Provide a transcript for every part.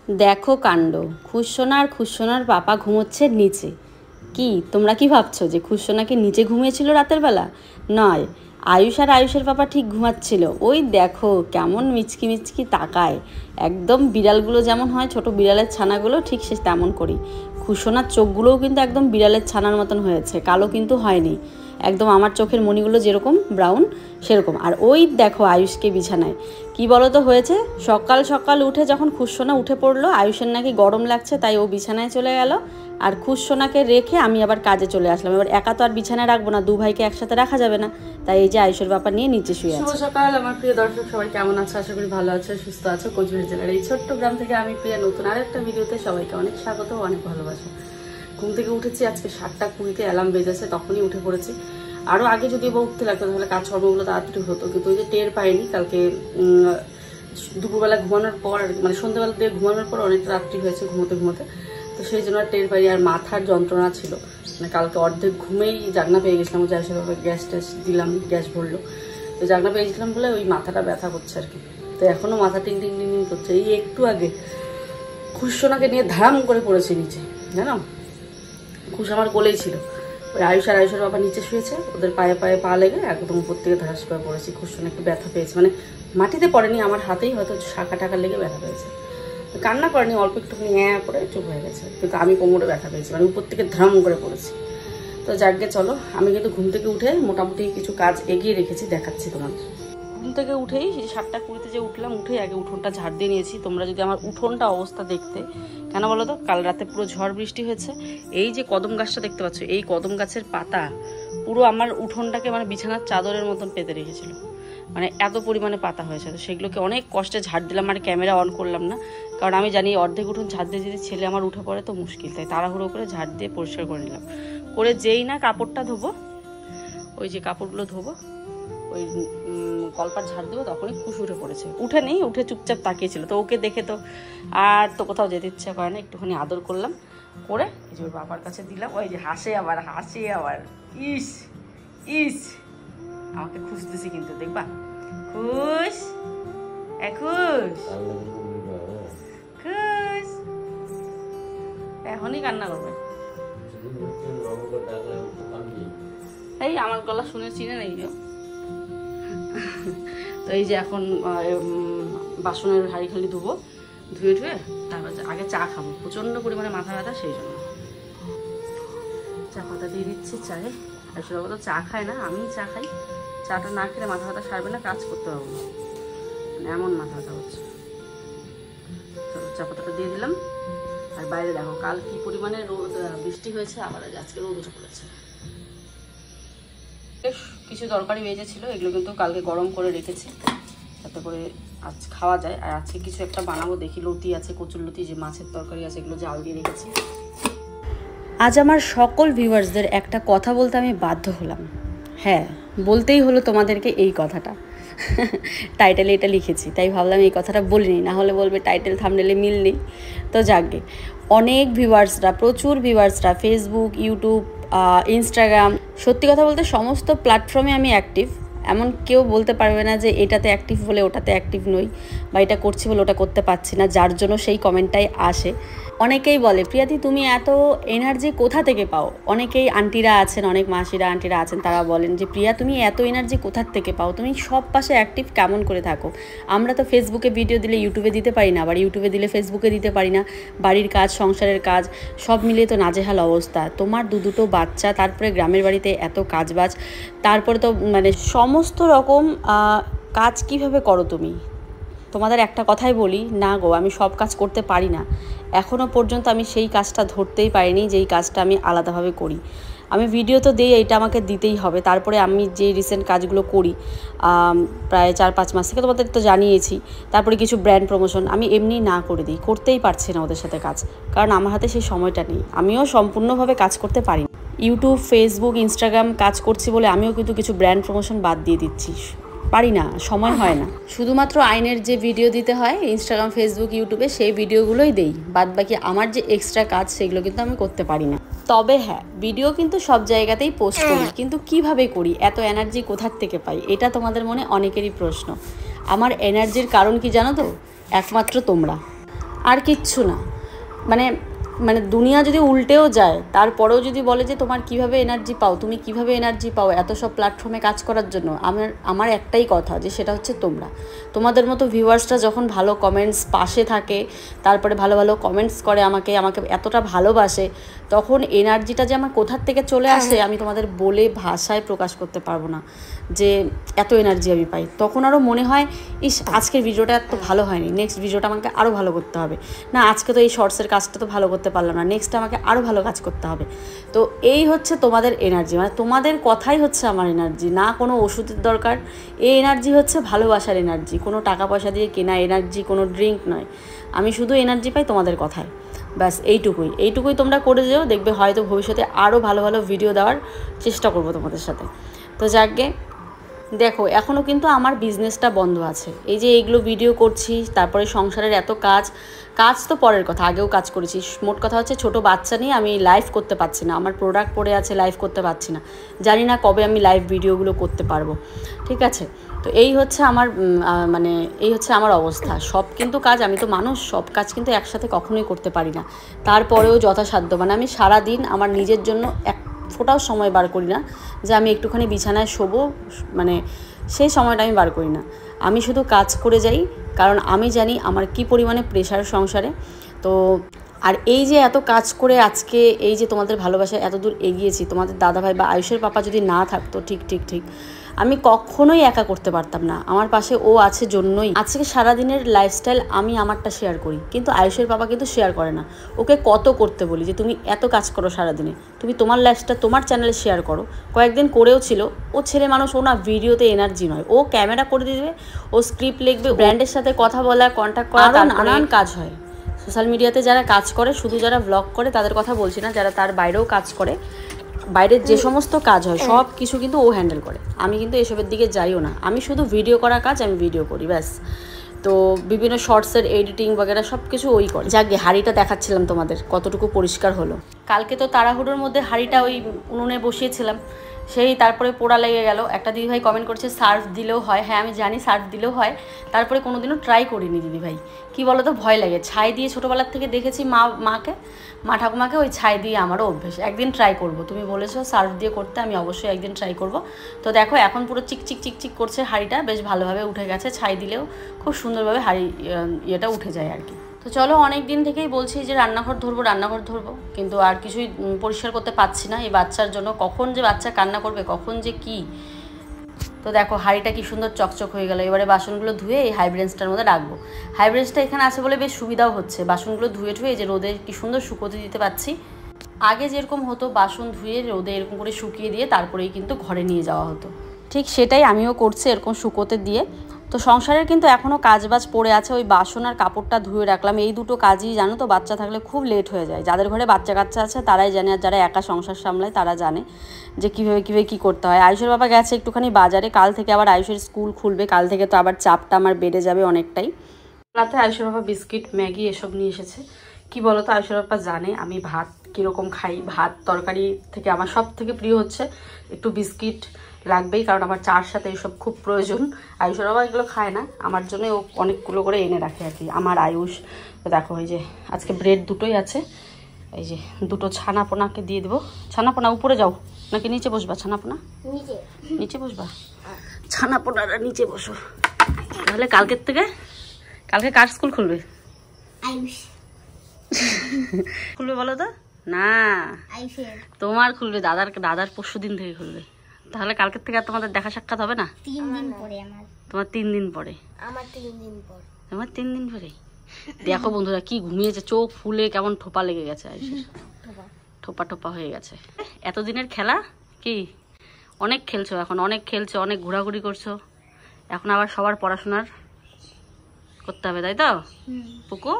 দেখো কাণ্ড, খুশসোনা আর খুশসোনার পাপা ঘুমোচ্ছে নিচে। কি তোমরা কি ভাবছো যে খুশসোনাকে নিচে ঘুমিয়েছিল রাতের বেলা? নয়, আয়ুষ আর আয়ুষের পাপা ঠিক ঘুমাচ্ছিল। ওই দেখো কেমন মিচকি মিচকি তাকায়, একদম বিড়ালগুলো যেমন হয়, ছোট বিড়ালের ছানাগুলো, ঠিক সে তেমন করি। খুশসোনার চোখগুলোও কিন্তু একদম বিড়ালের ছানার মতন হয়েছে, কালো কিন্তু হয়নি, একদম আমার চোখের মণিগুলো যেরকম ব্রাউন সেরকম। আর ওই দেখো আয়ুষকে বিছানায়, কি বলো তো হয়েছে, সকাল সকাল উঠে যখন খুশসোনা উঠে পড়লো, আয়ুষের নাকি গরম লাগছে তাই ও বিছানায় চলে গেল, আর খুশসোনাকে রেখে আমি আবার কাজে চলে আসলাম। এবার একা তো আর বিছানায় রাখবো না, দু ভাইকে একসাথে রাখা যাবে না, তাই এই যে আয়ুষের ব্যাপার নিয়ে নিচে শুয়ে আছে। শুভ সকাল আমার প্রিয় দর্শক, সবাই কেমন আছে? আশা করি ভালো আছে, সুস্থ আছে। কোচবিহার জেলার এই ছোট্ট গ্রাম থেকে আমি প্রিয়া নতুন আর একটা ভিডিওতে সবাইকে অনেক স্বাগত, অনেক ভালোবাসা। ঘুম থেকে উঠেছি আজকে 7:20 অ্যালার্ম বেজেছে, তখনই উঠে পড়েছি। আরও আগে যদি উঠতে লাগতো তাহলে কাজকর্মগুলো তাড়াতাড়ি হতো, কিন্তু ওই যে টের পাইনি কালকে দুপুরবেলা ঘুমানোর পর, মানে সন্ধ্যাবেলা দিয়ে ঘুমানোর পর অনেকটা রাত্রি হয়েছে ঘুমোতে ঘুমোতে, তো সেই জন্য আর টের পাই। আর মাথার যন্ত্রণা ছিল, মানে কালকে অর্ধেক ঘুমেই জাগনা পেয়ে গেছিলাম, যার সেভাবে গ্যাস ট্যাস দিলাম, গ্যাস ভরলো, তো জাগনা পেয়ে গেছিলাম বলে ওই মাথাটা ব্যথা করছে আর কি। তো এখনও মাথা টিং টিং টিং করছে। এই একটু আগে খুশসোনাকে নিয়ে ধারাম করে পড়েছে নিচে, জানো, খুশ আমার কোলেই ছিল। ওই আয়ুষ আর আয়ুষের বাবা নিচে শুয়েছে, ওদের পায়ে পায়ে পা লেগে একদম উপর থেকে ধারাস করে পড়েছি। খুশসোনা একটু ব্যথা পেয়েছে, মানে মাটিতে পড়েনি, আমার হাতেই হয়তো শাখা টাকা লেগে ব্যথা পেয়েছে। কান্না করেনি, অল্প একটুখানি করে চুপ হয়ে গেছে, কিন্তু আমি কোমরে ব্যথা পেয়েছি, মানে উপর থেকে ধ্রাম করে পড়েছি। তো যাকে চলো, আমি কিন্তু ঘুম থেকে উঠে মোটামুটি কিছু কাজ এগিয়ে রেখেছি, দেখাচ্ছি তোমাদের। ঘুম থেকে উঠেই 7:20 যে উঠলাম, উঠেই আগে উঠোনটা ঝাড় দিয়ে নিয়েছি। তোমরা যদি আমার উঠোনটা অবস্থা দেখতে, কেন বলো তো, কাল রাতে পুরো ঝড় বৃষ্টি হয়েছে। এই যে কদম গাছটা দেখতে পাচ্ছ, এই কদম গাছের পাতা পুরো আমার উঠোনটাকে মানে বিছানার চাদরের মতন পেতে রেখেছিল, মানে এত পরিমাণে পাতা হয়েছে। তো সেগুলোকে অনেক কষ্টে ঝাড় দিলাম, আর ক্যামেরা অন করলাম না, কারণ আমি জানি অর্ধেক উঠোন ঝাড় দিয়ে যদি ছেলে আমার উঠে পড়ে তো মুশকিল, তাই তাড়াহুড়ো করে ঝাড় দিয়ে পরিষ্কার করে নিলাম। করে যেই না কাপড়টা ধোবো, ওই যে কাপড়গুলো ধোবো, ওই কলপার ঝাড় দেবো, তখনই খুশ উঠে পড়েছে। উঠে নেই, উঠে চুপচাপ তাকিয়েছিল। তো ওকে দেখে তো আর তো কোথাও যেতে ইচ্ছা করে না, একটুখানি আদর করলাম, করে এই যে ওর বাবার কাছে দিলাম। ওই যে হাসে আবার, হাসে আবার, ইস ইস, আমাকে খুঁজতেছি কিন্তু, দেখবা, খুশ খুশ খুশ, এখনই কান্না করবে। এই আমার গলা শুনে চিনে নেই। তো এই যে এখন বাসনের হাঁড়ি খালি ধুবো, ধুয়ে ধুয়ে তারপর আগে চা খাবো, প্রচণ্ড পরিমাণে মাথা ব্যথা, সেই জন্য চা পাতা দিয়ে দিচ্ছি চায়ে। আর সেটা তো চা খায় না, আমি চা খাই, চাটা না খেলে মাথা ব্যথা সারবে না, কাজ করতে পারবো না, মানে এমন মাথা ব্যথা হচ্ছে। তো চা পাতাটা দিয়ে দিলাম। আর বাইরে দেখো কাল কি পরিমাণে রোদ, বৃষ্টি হয়েছে, আবার আজকে রোদ উঠে পড়েছে। কিছু তরকারি ভেজে ছিল, এগুলো কিন্তু কালকে গরম করে রেখেছি যাতে করে আজ খাওয়া যায়। আর আজকে কিছু একটা বানাবো, দেখি লতি আছে, কচুর লতি, যে মাছের তরকারি আছে, এগুলো জাল দিয়ে রেখেছি। আজ আমার সকল ভিউয়ার্সদের একটা কথা বলতে আমি বাধ্য হলাম, হ্যাঁ বলতেই হলো তোমাদেরকে এই কথাটা। টাইটেলে এটা লিখেছি, তাই ভাবলাম এই কথাটা বলিনি, না হলে বলবে টাইটেল থাম্বনেলে মিল নেই। তো যাকগে, অনেক ভিউয়ার্সরা, প্রচুর ভিউয়ার্সরা, ফেসবুক, ইউটিউব, ইনস্টাগ্রাম, সত্যি কথা বলতে সমস্ত প্ল্যাটফর্মে আমি অ্যাক্টিভ। এমন কেউ বলতে পারবে না যে এটাতে অ্যাক্টিভ বলে ওটাতে অ্যাক্টিভ নই, বা এটা করছি বলে ওটা করতে পারছি না, যার জন্য সেই কমেন্টটাই আসে। অনেকেই বলে, প্রিয়াদি তুমি এত এনার্জি কোথা থেকে পাও? অনেকেই আন্টিরা আছেন, অনেক মাসিরা আন্টিরা আছেন, তারা বলেন যে প্রিয়া তুমি এত এনার্জি কোথার থেকে পাও, তুমি সব পাশে অ্যাক্টিভ কেমন করে থাকো? আমরা তো ফেসবুকে ভিডিও দিলে ইউটিউবে দিতে পারি না, আবার ইউটিউবে দিলে ফেসবুকে দিতে পারি না, বাড়ির কাজ, সংসারের কাজ সব মিলিয়ে তো নাজেহাল অবস্থা। তোমার দুটো বাচ্চা, তারপরে গ্রামের বাড়িতে এত কাজবাজ, তারপরে তো মানে সমস্ত রকম কাজ কিভাবে করো তুমি? তোমাদের একটা কথাই বলি, না গো, আমি সব কাজ করতে পারি না। এখনও পর্যন্ত আমি সেই কাজটা ধরতেই পারিনি যেই কাজটা আমি আলাদাভাবে করি। আমি ভিডিও তো দিই, এইটা আমাকে দিতেই হবে। তারপরে আমি যে রিসেন্ট কাজগুলো করি প্রায় 4-5 মাস থেকে, তোমাদের তো জানিয়েছি। তারপরে কিছু ব্র্যান্ড প্রমোশন আমি এমনি না করে দিই, করতেই পারছি না ওদের সাথে কাজ, কারণ আমার হাতে সেই সময়টা নেই। আমিও সম্পূর্ণভাবে কাজ করতে পারি না। ইউটিউব, ফেসবুক, ইনস্টাগ্রাম কাজ করছি বলে আমিও কিন্তু কিছু ব্র্যান্ড প্রমোশন বাদ দিয়ে দিচ্ছি, পারি না, সময় হয় না। শুধুমাত্র আইনের যে ভিডিও দিতে হয় ইনস্টাগ্রাম, ফেসবুক, ইউটিউবে, সেই ভিডিওগুলোই দেই, বাদ বাকি আমার যে এক্সট্রা কাজ সেগুলো কিন্তু আমি করতে পারি না। তবে হ্যাঁ, ভিডিও কিন্তু সব জায়গাতেই পোস্ট করি, কিন্তু কিভাবে করি, এত এনার্জি কোথার থেকে পাই, এটা তোমাদের মনে অনেকেরই প্রশ্ন। আমার এনার্জির কারণ কি জানো তো? একমাত্র তোমরা। আর কিচ্ছু না। মানে মানে দুনিয়া যদি উল্টেও যায়, তারপরেও যদি বলে যে তোমার কিভাবে এনার্জি পাও, তুমি কিভাবে এনার্জি পাও এত সব প্ল্যাটফর্মে কাজ করার জন্য, আমার একটাই কথা, যে সেটা হচ্ছে তোমাদের মতো ভিউয়ার্সরা যখন ভালো কমেন্টস পাশে থাকে, তারপরে ভালো ভালো কমেন্টস করে, আমাকে এতটা ভালোবাসে, তখন এনার্জিটা যে আমার কোথার থেকে চলে আসে আমি তোমাদের বলে ভাষায় প্রকাশ করতে পারবো না, যে এত এনার্জি আমি পাই। তখন আরও মনে হয়, ইস আজকের ভিডিওটা এত ভালো হয়নি, নেক্সট ভিডিওটা আমাকে আরও ভালো করতে হবে, না আজকে তো এই শর্টসের কাজটা তো ভালো করতে পারলাম না, নেক্সট আমাকে আরও ভালো কাজ করতে হবে। তো এই হচ্ছে তোমাদের এনার্জি, মানে তোমাদের কথাই হচ্ছে আমার এনার্জি, না কোনো ওষুধের দরকার। এই এনার্জি হচ্ছে ভালোবাসার এনার্জি, কোনো টাকা পয়সা দিয়ে কেনা এনার্জি, কোনো ড্রিঙ্ক নয়। আমি শুধু এনার্জি পাই তোমাদের কথায়, ব্যাস এইটুকুই তোমরা করে যেও, দেখবে হয়তো ভবিষ্যতে আরও ভালো ভালো ভিডিও দেওয়ার চেষ্টা করবো তোমাদের সাথে। তো যাকগে, দেখো এখনও কিন্তু আমার বিজনেসটা বন্ধ আছে, এই যে এইগুলো ভিডিও করছি, তারপরে সংসারের এত কাজ তো পরের কথা, আগেও কাজ করেছি। মোট কথা হচ্ছে ছোটো বাচ্চা নিয়ে আমি লাইভ করতে পারছি না, আমার প্রোডাক্ট পড়ে আছে, লাইভ করতে পারছি না, জানি না কবে আমি লাইভ ভিডিওগুলো করতে পারবো, ঠিক আছে। তো এই হচ্ছে আমার মানে এই হচ্ছে আমার অবস্থা। সব কিন্তু কাজ, আমি তো মানুষ, সব কাজ কিন্তু একসাথে কখনোই করতে পারি না, তারপরেও যথাসাধ্য মানে আমি সারাদিন আমার নিজের জন্য এক ফোটাও সময় বার করি না যে আমি একটুখানি বিছানায় শোবো, মানে সেই সময়টা আমি বার করি না, আমি শুধু কাজ করে যাই, কারণ আমি জানি আমার কি পরিমাণে প্রেশার সংসারে। তো আর এই যে এত কাজ করে আজকে এই যে তোমাদের ভালোবাসায় এত দূর এগিয়েছি, তোমাদের দাদাভাই বা আয়ুষের পাপা যদি না থাকতো, ঠিক আমি কখনোই একা করতে পারতাম না। আমার পাশে ও আছে জন্যই আজকে সারাদিনের লাইফস্টাইল আমি আমারটা শেয়ার করি, কিন্তু আয়ুষের পাপা কিন্তু শেয়ার করে না। ওকে কত করতে বলি যে তুমি এত কাজ করো সারাদিনে, তুমি তোমার লাইফস্টাইল তোমার চ্যানেলে শেয়ার করো। কয়েকদিন করেও ছিল, ও ছেলে মানুষ, ও না ভিডিওতে এনার্জি নয়, ও ক্যামেরা করে দিবে, ও স্ক্রিপ্ট লিখবে, ব্র্যান্ডের সাথে কথা বলা, কন্ট্যাক্ট করা, নানান কাজ হয় সোশ্যাল মিডিয়াতে। যারা কাজ করে, শুধু যারা ব্লগ করে তাদের কথা বলছি না, যারা তার বাইরেও কাজ করে, বাইরের যে সমস্ত কাজ হয় সব কিছু কিন্তু ও হ্যান্ডেল করে। আমি কিন্তু এসবের দিকে যাইও না, আমি শুধু ভিডিও করা কাজ আমি ভিডিও করি ব্যাস। তো বিভিন্ন শর্টসের এডিটিং বগেরা সব কিছু ওই করে। যাক গে, হাঁড়িটা দেখাচ্ছিলাম তোমাদের কতটুকু পরিষ্কার হলো। কালকে তো তাড়াহুড়োর মধ্যে হাঁড়িটা ওই উনুনে বসিয়েছিলাম, সেই তারপরে পোড়া লেগে গেল। একটা দিদিভাই কমেন্ট করছে সার্ফ দিলেও হয়, হ্যাঁ আমি জানি সার্ফ দিলেও হয়, তারপরে কোনোদিনও ট্রাই করিনি দিদিভাই। কী বলো তো, ভয় লাগে। ছাই দিয়ে ছোটোবেলার থেকে দেখেছি মা ঠাকুমাকে, ওই ছাই দিয়ে আমারও অভ্যেস। একদিন ট্রাই করব, তুমি বলেছো সার্ফ দিয়ে করতে, আমি অবশ্যই একদিন ট্রাই করব। তো দেখো এখন পুরো চিকচিক করছে হাঁড়িটা, বেশ ভালোভাবে উঠে গেছে, ছাই দিলেও খুব সুন্দরভাবে ইয়েটা উঠে যায় আর কি। তো চলো, অনেক দিন থেকেই বলছি যে রান্নাঘর ধরবো, কিন্তু আর কিছুই পরিষ্কার করতে পারছি না এই বাচ্চার জন্য। কখন যে বাচ্চা কান্না করবে, কখন যে কি। তো দেখো হাঁড়িটা কি সুন্দর চকচক হয়ে গেল। এবারে বাসনগুলো ধুয়ে এই হাইব্রেন্সটার মধ্যে রাখবো। হাইব্রেন্সটা এখানে আছে বলে বেশ সুবিধাও হচ্ছে, বাসনগুলো ধুয়ে যে রোদে কি সুন্দর শুকোতে দিতে পারছি। আগে যেরকম হতো বাসন ধুয়ে রোদে এরকম করে শুকিয়ে দিয়ে তারপরেই কিন্তু ঘরে নিয়ে যাওয়া হতো, ঠিক সেটাই আমিও করছি, এরকম শুকোতে দিয়ে। তো সংসারের কিন্তু এখনও কাজবাজ পড়ে আছে, ওই বাসন আর কাপড়টা ধুয়ে রাখলাম। এই দুটো কাজই জানো তো, বাচ্চা থাকলে খুব লেট হয়ে যায়। যাদের ঘরে বাচ্চা কাচ্চা আছে তারাই জানে, আর যারা একা সংসার সামলায় তারা জানে যে কীভাবে কী করতে হয়। আয়ুষের বাবা গেছে একটুখানি বাজারে, কাল থেকে আবার আয়ুষের স্কুল খুলবে, কাল থেকে তো আবার চাপটা আমার বেড়ে যাবে অনেকটাই। রাতে আয়ুষের বাবা বিস্কিট, ম্যাগি এসব নিয়ে এসেছে। কি বলো তো, আয়ুষের বাবা জানে আমি ভাত কীরকম খাই, ভাত তরকারি থেকে আমার সব থেকে প্রিয় হচ্ছে একটু বিস্কিট লাগবেই, কারণ আমার চার সাথে এইসব খুব প্রয়োজন। আয়ুষের বাবা এগুলো খায় না, আমার জন্য ও অনেকগুলো করে এনে রাখে আর কি। আমার আয়ুষ তো দেখো, এই যে আজকে ব্রেড দুটোই আছে, এই যে দুটো ছানাপোনাকে দিয়ে দেবো। ছানাপোনা উপরে যাও নাকি নিচে বসবা? ছানাপোনা নিচে বসবা, ছানাপোনারা নিচে বসো। তাহলে কালকে কার স্কুল খুলবে? খুলবে বলো তো? না, তোমার খুলবে, দাদার পরশুদিন থেকে খুলবে। তাহলে কালকের থেকে আর তোমাদের দেখা সাক্ষাৎ হবে না? 3 দিন পরে। তোমার 3 দিন পরে? আমার 3 দিন পর। তোমার 3 দিন পরে? দেখো বন্ধুরা কি ঘুমিয়েছে, চোখ ফুলে কেমন ঠোপা লেগে গেছে, ঠোপা হয়ে গেছে। এতদিনের খেলা কি অনেক খেলছো, এখন অনেক খেলছো, অনেক ঘোরাঘুরি করছো, এখন আবার সবার পড়াশোনার করতে হবে, তাই তো? পুকু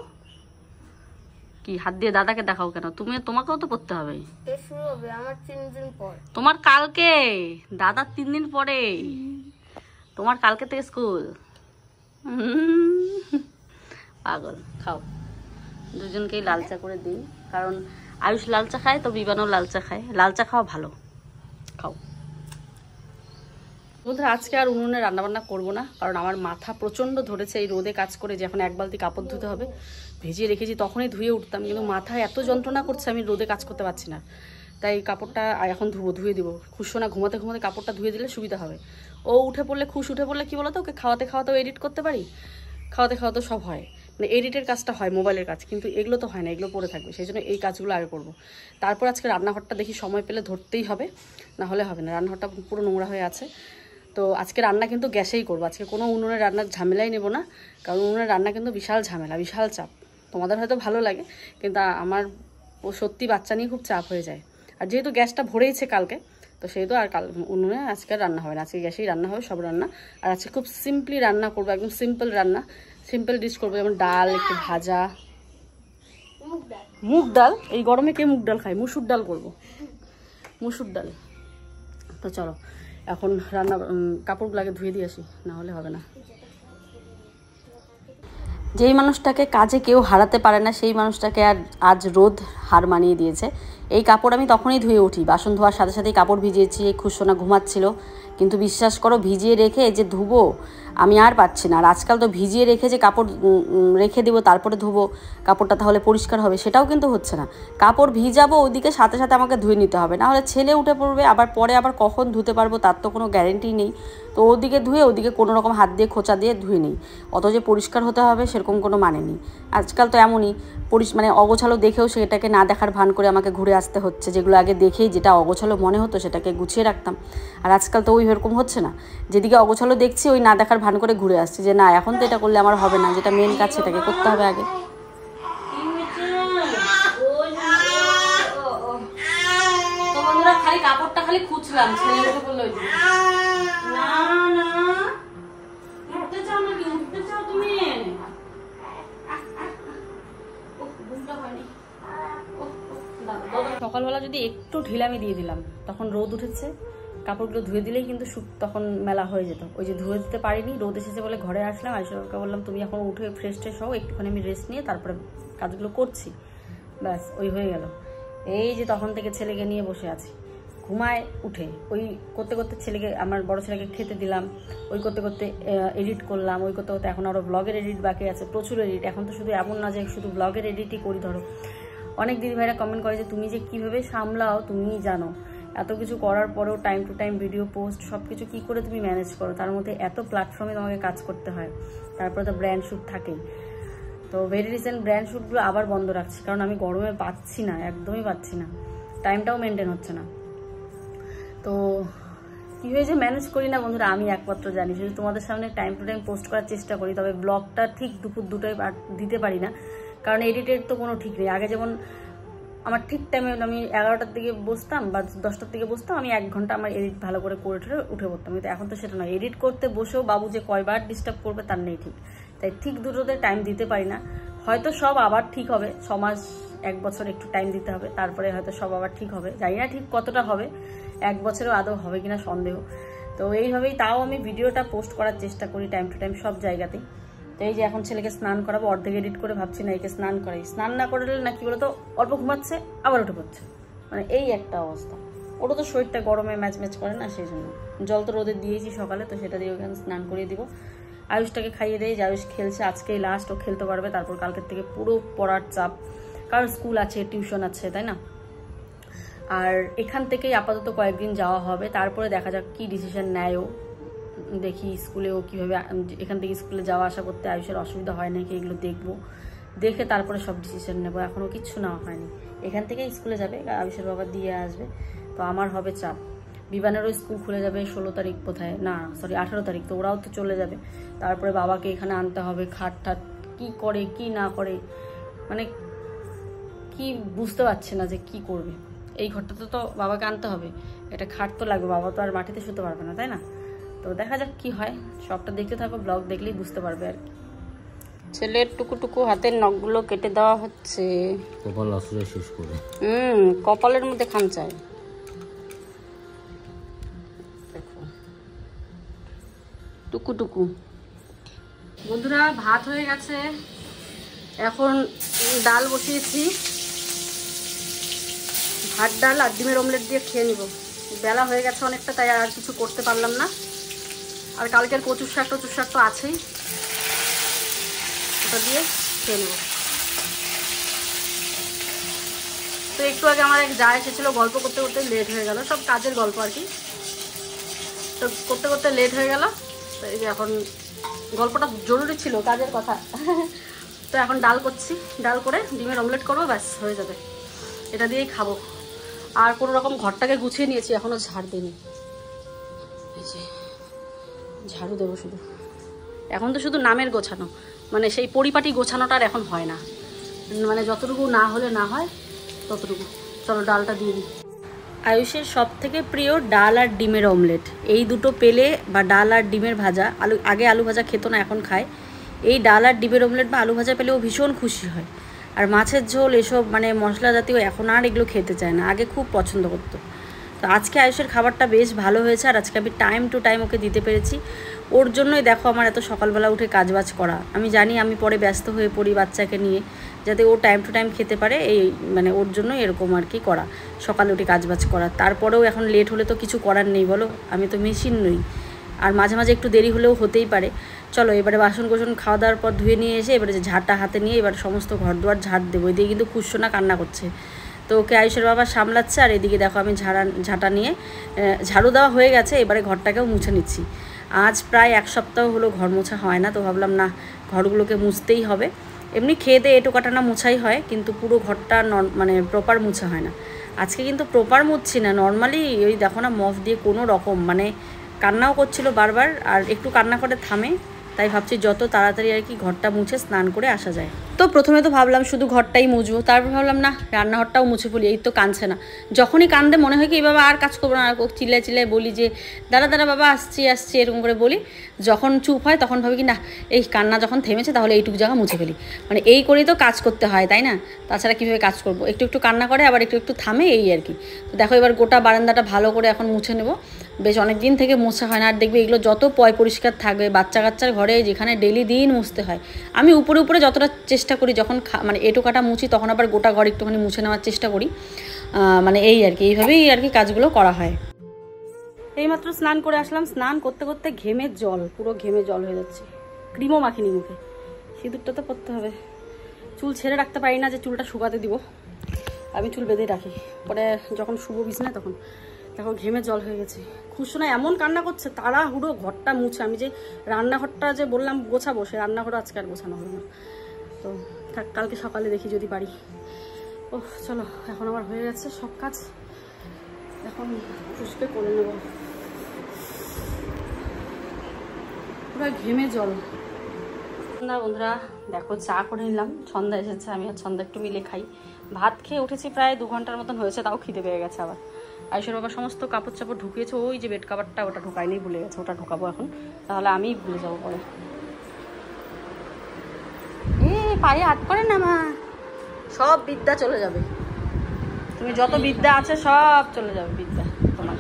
কি হাত দিয়ে দাদাকে দেখাও কেন? তোমাকেও তো পড়তে হবে। শুরু হবে আমার 3 দিন পর। তোমার কালকে, দাদার 3 দিন পরে, তোমার কালকে থেকে স্কুল। পাগল। খাও, দুজনকেই লাল চা করে দিই, কারণ আয়ুষ লাল চা খায় তো বিবানও লাল চা খায়। লাল চা খাওয়া ভালো, খাও। বন্ধুরা আজকে আর উনুনে রান্নাবান্না করবো না, কারণ আমার মাথা প্রচণ্ড ধরেছে এই রোদে কাজ করে, যে এখন 1 বালতি কাপড় ধুতে হবে। ভিজিয়ে রেখেছি তখনই ধুয়ে উঠতাম, কিন্তু মাথায় এত যন্ত্রণা করছে আমি রোদে কাজ করতে পারছি না, তাই কাপড়টা এখন ধুয়ে দিব। খুশোনা ঘুমাতে ঘুমাতে কাপড়টা ধুয়ে দিলে সুবিধা হবে। ও উঠে পড়লে উঠে পড়লে কী বলো তো, ওকে খাওয়াতে খাওয়াতেও এডিট করতে পারি, খাওয়াতে খাওয়াতেও সব হয়, মানে এডিটের কাজটা হয় মোবাইলের কাজ, কিন্তু এগুলো তো হয় না, এগুলো পড়ে থাকবে, সেই জন্য এই কাজগুলো আগে করবো। তারপর আজকে রান্নাঘরটা দেখি সময় পেলে ধরতেই হবে, না হলে হবে না, রান্নাঘরটা পুরো নোংরা হয়ে আছে। তো আজকে রান্না কিন্তু গ্যাসেই করবো, আজকে কোনো উনুনের রান্নার ঝামেলাই নেব না, কারণ উনুনের রান্না কিন্তু বিশাল ঝামেলা, বিশাল চাপ। তোমাদের হয়তো ভালো লাগে, কিন্তু আমার সত্যি বাচ্চা নিয়ে খুব চাপ হয়ে যায়। আর যেহেতু গ্যাসটা ভরেইছে কালকে, তো সেহেতু আর উনুনে আজকে রান্না হবে না, আজকে গ্যাসেই রান্না হবে সব রান্না। আর আজকে খুব সিম্পলি রান্না করবো, একদম সিম্পল রান্না, সিম্পল ডিশ করবো, যেমন ডাল, একটু ভাজা, মুগ ডাল। এই গরমে কে মুগ ডাল খায়? মুসুর ডাল করবো, মুসুর ডাল। তো চলো এখন রান্না কাপড়গুলোকে ধুয়ে দিয়ে আসি, না হলে হবে না। যেই মানুষটাকে কাজে কেউ হারাতে পারে না, সেই মানুষটাকে আর আজ রোদ হার মানিয়ে দিয়েছে। এই কাপড় আমি তখনই ধুয়ে উঠি, বাসন ধোয়ার সাথে সাথেই কাপড় ভিজিয়েছি। এই খুশোনা ঘুমাচ্ছিল, কিন্তু বিশ্বাস করো ভিজিয়ে রেখে যে ধুবো আমি আর পাচ্ছি না। আর আজকাল তো ভিজিয়ে রেখে যে কাপড় রেখে দেবো তারপরে ধুবো কাপড়টা, তাহলে পরিষ্কার হবে, সেটাও কিন্তু হচ্ছে না। কাপড় ভিজাবো ওইদিকে সাথে সাথে আমাকে ধুয়ে নিতে হবে, না হলে ছেলে উঠে পড়বে, আবার পরে আবার কখন ধুতে পারবো তার তো কোনো গ্যারেন্টি নেই। তো ওদিকে ধুয়ে ওদিকে কোনো রকম হাত দিয়ে খোঁচা দিয়ে ধুয়ে নিই, অত যে পরিষ্কার হতে হবে সেরকম কোনো মানে নেই। আজকাল তো এমনই মানে অগোছালো দেখেও সেটাকে না দেখার ভান করে আমাকে ঘুরে আসতে হচ্ছে, যেগুলো আগে দেখেই যেটা অগোছালো মনে হতো সেটাকে গুছিয়ে রাখতাম। আর আজকাল তো ওই এরকম হচ্ছে না, যেদিকে অগোছালো দেখছি ওই না দেখার ভান করে ঘুরে আসছি, যে না এখন তো এটা করলে আমার হবে না, যেটা মেন কাজ সেটাকে করতে হবে আগে। তো বন্ধুরা খালি কাপড়টা খালি খুঁজলাম, ছেলে উঠে পড়লো। উঠতে চাও নাকি? উঠতে চাও তুমি? সকালবেলা যদি একটু ঢিলামি দিয়ে দিলাম, তখন রোদ উঠেছে, কাপড়গুলো ধুয়ে দিলেই কিন্তু তখন মেলা হয়ে যেত। ওই যে ধুয়ে দিতে পারিনি, রোদ এসেছে বলে ঘরে আসলাম, আয়ুষকে বললাম তুমি এখন উঠে ফ্রেশ ট্রেশ হও, একটুখানি আমি রেস্ট নিয়ে তারপরে কাজগুলো করছি, ব্যাস ওই হয়ে গেল। এই যে তখন থেকে ছেলেকে নিয়ে বসে আছি, ঘুমায় উঠে ওই করতে করতে ছেলেকে, আমার বড় ছেলেকে খেতে দিলাম, ওই করতে করতে এডিট করলাম, ওই করতে করতে এখন আরও ব্লগের এডিট বাকি আছে, প্রচুর এডিট। এখন তো শুধু এমন না যে শুধু ব্লগের এডিটই করি, ধরো অনেক দিদিভাইরা কমেন্ট করে যে তুমি যে কীভাবে সামলাও তুমিই জানো, এত কিছু করার পরেও time to time video post সব কিছু কী করে তুমি ম্যানেজ করো, তার মধ্যে এত প্ল্যাটফর্মে তোমাকে কাজ করতে হয়, তারপরে তো ব্র্যান্ড শ্যুট থাকেই। তো ভেরি রিসেন্ট ব্র্যান্ড শ্যুটগুলো আবার বন্ধ রাখছি, কারণ আমি গরমে পাচ্ছি না, একদমই পাচ্ছি না, টাইমটাও মেনটেন হচ্ছে না। তো কীভাবে যে ম্যানেজ করি না বন্ধুরা আমি একমাত্র জানি, শুধু তোমাদের সামনে টাইম টু টাইম পোস্ট করার চেষ্টা করি, তবে ব্লগটা ঠিক দুপুর 2টায় দিতে পারি না, কারণ এডিটের তো কোনো ঠিক নেই। আগে যেমন আমার ঠিক টাইমে আমি 11টার দিকে বসতাম বা 10টার দিকে বসতাম, আমি 1 ঘন্টা আমার এডিট ভালো করে উঠে পড়তাম, কিন্তু এখন তো সেটা নয়। এডিট করতে বসেও বাবু যে কয়বার ডিস্টার্ব করবে তার নেই ঠিক, তাই ঠিক দুটোতে টাইম দিতে পারি না। হয়তো সব আবার ঠিক হবে, 6 মাস 1 বছর একটু টাইম দিতে হবে, তারপরে হয়তো সব আবার ঠিক হবে, জানি না ঠিক কতটা হবে, 1 বছরেও আদৌ হবে কিনা সন্দেহ। তো এইভাবেই তাও আমি ভিডিওটা পোস্ট করার চেষ্টা করি টাইম টু টাইম সব জায়গাতেই। তো এই যে এখন ছেলেকে স্নান করাবো, অর্ধেক এডিট করে ভাবছি না একে স্নান করাই, স্নান না করলে না কি বলতো অল্প ঘুমাচ্ছে আবার উঠে পড়ছে, মানে এই একটা অবস্থা। ওটা তো শরীরটা গরমে ম্যাচ করে না, সেই জন্য জল তো রোদে দিয়েছি সকালে, তো সেটা দিয়ে ওকে স্নান করিয়ে দিব। আয়ুষটাকে খাইয়ে দেয়, যে আয়ুষ খেলছে, আজকেই লাস্ট ও খেলতে পারবে, তারপর কালকের থেকে পুরো পড়ার চাপ, কারণ স্কুল আছে টিউশন আছে, তাই না। আর এখান থেকেই আপাতত কয়েকদিন যাওয়া হবে, তারপরে দেখা যাক কি ডিসিশন নেয় ও, দেখি স্কুলেও কীভাবে এখান থেকে স্কুলে যাওয়া আসা করতে আয়ুষের অসুবিধা হয় নাকি, এগুলো দেখবো, দেখে তারপরে সব ডিসিশন নেবো। এখনও কিচ্ছু নেওয়া হয়নি, এখান থেকে স্কুলে যাবে, আয়ুষের বাবা দিয়ে আসবে, তো আমার হবে চাপ। বিমানেরও স্কুল খুলে যাবে 16 তারিখ কোথায়, না সরি 18 তারিখ, তো ওরাও তো চলে যাবে, তারপরে বাবাকে এখানে আনতে হবে, খাট ঠাট কী করে কি না করে, মানে কি বুঝতে পারছে না যে কি করবে। এই ঘরটাতে তো বাবাকে আনতে হবে, এটা খাট তো লাগবে, বাবা তো আর মাটিতে শুতে পারবে না, তাই না। তো দেখা যাক কি হয়, সবটা দেখতে থাকো, ব্লগ দেখলেই বুঝতে পারবে আর কি। ছেলের টুকু হাতের নখগুলো কেটে দেওয়া হচ্ছে, কপাল আসলে শেষ করে, কপালের মধ্যে খামচায় দেখো টুকু। বন্ধুরা ভাত হয়ে গেছে, এখন ডাল বসিয়েছি, ভাত ডাল আর ডিমের অমলেট দিয়ে খেয়ে নিব। বেলা হয়ে গেছে অনেকটা, তাই আর কিছু করতে পারলাম না। আর কালকের কচুর শাক তো আছেই, ওটা দিয়ে খেয়ে নেব। তো একটু আগে আমার এক যা এসেছিলো, গল্প করতে করতে লেট হয়ে গেল, সব কাজের গল্প আর কি। তো করতে করতে লেট হয়ে গেল। তো এই যে এখন গল্পটা জরুরি ছিল, কাজের কথা। তো এখন ডাল করছি, ডাল করে ডিমের অমলেট করবো, ব্যাস হয়ে যাবে, এটা দিয়েই খাবো। আর কোনো রকম ঘরটাকে গুছিয়ে নিয়েছি, এখনও ঝাড় দিইনি। এই যে ঝাড়ু দেবো শুধু, এখন তো শুধু নামের গোছানো, মানে সেই পরিপাটি গোছানোটা আর এখন হয় না, মানে যতটুকু না হলে না হয় ততটুকু। চলো ডালটা দিয়ে দিই। আয়ুষের সব থেকে প্রিয় ডাল আর ডিমের অমলেট, এই দুটো পেলে, বা ডাল আর ডিমের ভাজা, আগে আলু ভাজা খেত না, এখন খায়। এই ডাল আর ডিমের অমলেট বা আলু ভাজা পেলে ও ভীষণ খুশি হয়। আর মাছের ঝোল এসব মানে মশলা জাতীয় এখন আর এগুলো খেতে চায় না, আগে খুব পছন্দ করতো। তো আজকে আয়ুষের খাবারটা বেশ ভালো হয়েছে, আর আজকে আমি টাইম টু টাইম ওকে দিতে পেরেছি। ওর জন্যই দেখো আমার এত সকালবেলা উঠে কাজবাজ করা। আমি জানি আমি পরে ব্যস্ত হয়ে পড়ি বাচ্চাকে নিয়ে, যাতে ও টাইম টু টাইম খেতে পারে, এই মানে ওর জন্য এরকম আর কি করা, সকালে উঠে কাজবাজ করা। তারপরেও এখন লেট হলে তো কিছু করার নেই বলো, আমি তো মেশিন নই, আর মাঝে মাঝে একটু দেরি হলেও হতেই পারে। চলো এবারে বাসন কোসন খাওয়া দাওয়ার পর ধুয়ে নিয়ে এসে এবারে যে ঝাড়টা হাতে নিয়ে এবার সমস্ত ঘর দুয়ার ঝাড় দেবো। এদিকে কিন্তু খুশোনা কান্না করছে, তো ওকে আয়ুষের বাবা সামলাচ্ছে, আর এদিকে দেখো আমি ঝাঁটা নিয়ে ঝাড়ু দেওয়া হয়ে গেছে, এবারে ঘরটাকেও মুছে নিচ্ছি। আজ প্রায় 1 সপ্তাহ হলো ঘর মোছা হয় না, তো ভাবলাম না ঘরগুলোকে মুছতেই হবে। এমনি খেয়ে দিয়ে এটো কাটানা মোছাই হয়, কিন্তু পুরো ঘরটা মানে প্রপার মুছা হয় না। আজকে কিন্তু প্রপার মুছছি না, নর্মালি ওই দেখো না মফ দিয়ে কোনো রকম, মানে কান্নাও করছিল বারবার, আর একটু কান্না করে থামে, তাই ভাবছি যত তাড়াতাড়ি আর কি ঘরটা মুছে স্নান করে আসা যায়। তো প্রথমে তো ভাবলাম শুধু ঘরটাই মুছবো, তারপর ভাবলাম না রান্নাঘরটাও মুছে ফেলি, এই তো কাঁদছে না। যখনই কান্দে মনে হয় কি বাবা আর কাজ করবো না, আর চিল্লায় চিল্লায় বলি যে দাঁড়া দাঁড়া বাবা আসছি আসছি, এরকম করে বলি। যখন চুপ হয় তখন ভাবি কি না এই কান্না যখন থেমেছে তাহলে এইটুকু জায়গা মুছে ফেলি, মানে এই করেই তো কাজ করতে হয় তাই না, তাছাড়া কীভাবে কাজ করবো। একটু একটু কান্না করে আবার একটু একটু থামে, এই আর কি। তো দেখো এবার গোটা বারান্দাটা ভালো করে এখন মুছে নেবো, বেশ অনেক দিন থেকে মোছা হয় না। আর দেখবে এগুলো যত পরিষ্কার থাকবে, বাচ্চা কাচ্চার ঘরে যেখানে ডেলি দিন মুছতে হয়, আমি উপরে উপরে যতটা চেষ্টা করি, যখন মানে এটো কাটা মুছি তখন আবার গোটা ঘর একটুখানি মুছে নেওয়ার চেষ্টা করি, মানে এই আর কি, এইভাবেই আর কি কাজগুলো করা হয়। এইমাত্র স্নান করে আসলাম, স্নান করতে করতে ঘেমের জল, পুরো ঘেমে জল হয়ে যাচ্ছে। ক্রিমও মাখিনি মুখে, সিঁদুরটা তো করতে হবে। চুল ছেড়ে রাখতে পারি না যে চুলটা শুকাতে দিব, আমি চুল বেঁধে রাখি, পরে যখন শুবো বিছানায় তখন। দেখো ঘেমে জল হয়ে গেছে। খুশোনা এমন কান্না করছে, তাড়াহুড়ো ঘরটা মুছে, আমি যে রান্নাঘরটা যে বললাম গোছাবো, সে রান্নাঘরও আজকে আর গোছানো হলো না। তো থাক, কালকে সকালে দেখি যদি পারি। ও চলো এখন আমার হয়ে গেছে সব কাজ, এখন খুশকে করে নেব। পুরো ঘেমে জল। না বন্ধুরা দেখো চা করে নিলাম, সন্ধ্যা এসেছে, আমি আর সন্ধ্যা একটু মিলে খাই। ভাত খেয়ে উঠেছি প্রায় 2 ঘন্টার মতন হয়েছে, তাও খিদে পেয়ে গেছে আবার। আয়ুষের বাবা সমস্ত কাপড় চাপড় ঢুকিয়েছে, ওই যে বেড কাভারটা ওটা ঢুকাইনি, ভুলে গেছে, ওটা ঢুকাবো এখন, তাহলে আমিই ভুলে যাবো পরে। পায়ে হাত করে না মা, সব বিদ্যা চলে যাবে, তুমি যত বিদ্যা আছে সব চলে যাবে বিদ্যা তোমার।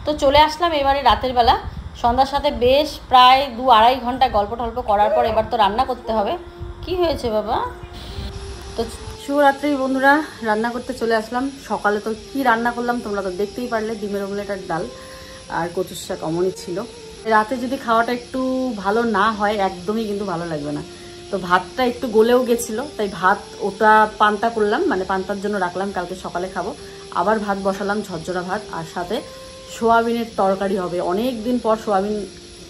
তো চলে আসলাম এবারে রাতের বেলা, সন্ধ্যার সাথে বেশ প্রায় 2-2.5 ঘন্টা গল্প টল্প করার পর এবার তো রান্না করতে হবে। কি হয়েছে বাবা? তো শুভরাত্রি বন্ধুরা, রান্না করতে চলে আসলাম। সকালে তো কি রান্না করলাম তোমরা তো দেখতেই পারলে, ডিমের অমলেট আর ডাল আর কচুর শাক অমনই ছিল। রাতে যদি খাওয়াটা একটু ভালো না হয় একদমই কিন্তু ভালো লাগবে না। তো ভাতটা একটু গলেও গেছিলো, তাই ভাত ওটা পান্তা করলাম, মানে পান্তার জন্য রাখলাম, কালকে সকালে খাবো। আবার ভাত বসালাম, ঝরঝরা ভাত, আর সাথে সোয়াবিনের তরকারি হবে। অনেক দিন পর সোয়াবিন,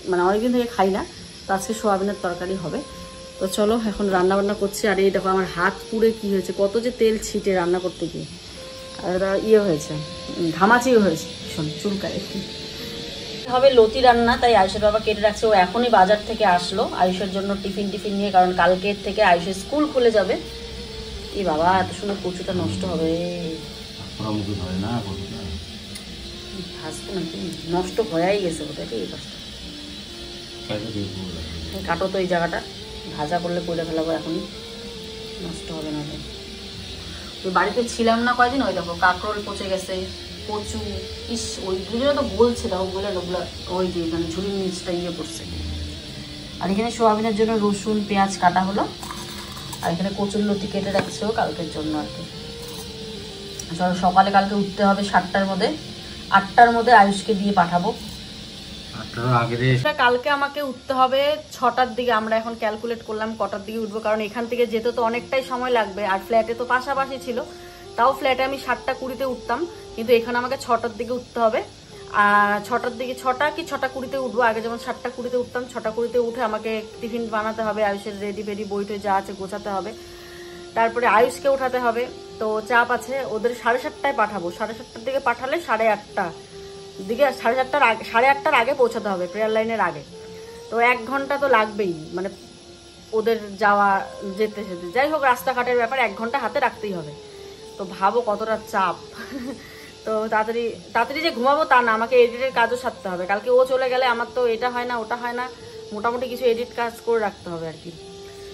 মানে অনেকদিন থেকে খাই না, তো আজকে সোয়াবিনের তরকারি হবে। তো চলো এখন রান্না বান্না করছি। আর এই দেখো আমার হাত পুড়ে কি হয়েছে, কত যে তেল ছিটে রান্না করতে গিয়ে, আর এটা ইয়ে হয়েছে, ঘামাচিও হয়েছে, ভীষণ চুলকায়। হবে লতি রান্না, তাই আয়ুষের বাবা কেটে রাখছে, ও এখনই বাজার থেকে আসলো আয়ুষের জন্য টিফিন নিয়ে, কারণ কালকের থেকে আয়ুষের স্কুল খুলে যাবে। এই বাবা এত সুন্দর কচুটা নষ্ট হবে, ভাজবো নাকি, নষ্ট হয়েই গেছে বোধহয়। এই পাশটা কাটো তো, এই জায়গাটা ভাজা করলে করে ফেলাবো, এখনই নষ্ট হবে না। ওই বাড়িতে ছিলাম না কয়দিন, ওই দেখো কাঁকরোল পচে গেছে, কচু, ইস ওইগুলো তো বলছে, দেখো বলে ওগুলো ওই যে এখানে ঝুড়ির নিচটা ইয়ে করছে। আর এখানে সোয়াবিনের জন্য রসুন পেঁয়াজ কাটা হলো, আর এখানে কচুর লতি কেটে রাখছেও কালকের জন্য আর কি। চলো সকালে কালকে উঠতে হবে 7টার মধ্যে, 8টার মধ্যে আয়ুষকে দিয়ে পাঠাবো, 8টার আগে রে। কালকে আমাকে উঠতে হবে 6টার দিকে। আমরা এখন ক্যালকুলেট করলাম কটার দিকে উঠবো, কারণ এখান থেকে যেতে তো অনেকটাই সময় লাগবে। আর ফ্ল্যাটে তো পাশাপাশি ছিল, তাও ফ্ল্যাটে আমি 7টা 20-তে উঠতাম, কিন্তু এখানে আমাকে 6টার দিকে উঠতে হবে। আর 6টার দিকে 6টা কি 6টা 20-তে উঠবো। আগে যেমন 7টা 20-তে উঠতাম, 6টা 20-তে উঠে আমাকে টিফিন বানাতে হবে, আয়ুষের রেডি ফেডি বইটই যা আছে গোছাতে হবে, তারপরে আয়ুষকে ওঠাতে হবে। তো চাপ আছে, ওদের 7:30টায় পাঠাবো। 7:30টার দিকে পাঠালে 8:30 দিকে 8:30টার আগে পৌঁছাতে হবে, প্রেয়ার লাইনের আগে। তো 1 ঘন্টা তো লাগবেই, মানে ওদের যাওয়া যেতে যেতে। যাই হোক, রাস্তাঘাটের ব্যাপার 1 ঘন্টা হাতে রাখতেই হবে। তো ভাবো কতটা চাপ। তো তাড়াতাড়ি তাড়াতাড়ি যে ঘুমাবো তা না, আমাকে এডিটের কাজও সারতে হবে। কালকে ও চলে গেলে আমার তো এটা হয় না ওটা হয় না, মোটামুটি কিছু এডিট কাজ করে রাখতে হবে আর কি।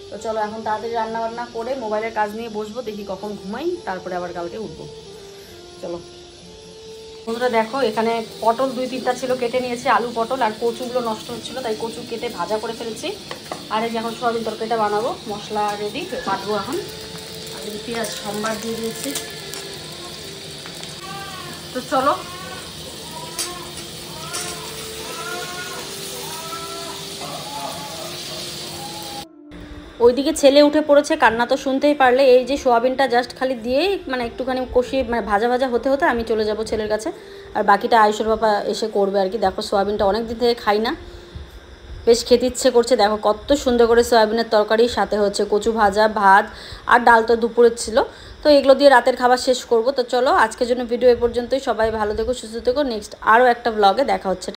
তো চলো এখন তাড়াতাড়ি রান্না বান্না করে মোবাইলের কাজ নিয়ে বসবো, দেখি কখন ঘুমাই, তারপরে আবার কালকে উঠবো। চলো বন্ধুরা, দেখো এখানে পটল 2-3টা ছিল, কেটে নিয়েছি, আলু পটল। আর কচুগুলো নষ্ট হচ্ছিলো, তাই কচু কেটে ভাজা করে ফেলেছি। আর এই যে এখন সয়াবিন তরকারিটা বানাবো, মশলা রেডি, বাটবো এখন। আর পেঁয়াজ সম্বার দিয়ে দিয়েছি। তো চলো ওইদিকে ছেলে উঠে পড়েছে, কান্না তো শুনতেই পারলে। এই যে সোয়াবিনটা জাস্ট খালি দিয়ে মানে একটুখানি কষিয়ে মানে ভাজা ভাজা হতে হতে আমি চলে যাব ছেলের কাছে, আর বাকিটা আয়ুষের বাবা এসে করবে আর কি। দেখো সোয়াবিনটা অনেক দিন থেকে খাই না, বেশ খেতে ইচ্ছে করছে। দেখো কত সুন্দর করে সোয়াবিনের তরকারি, সাথে হচ্ছে কচু ভাজা, ভাত আর ডাল তো দুপুরের ছিল। তো এগুলো দিয়ে রাতের খাবার শেষ করব। তো চলো আজকের জন্য ভিডিও এ পর্যন্তই। সবাই ভালো থেকো, সুস্থ থেকো। নেক্সট আরও একটা ব্লগে দেখা হচ্ছে।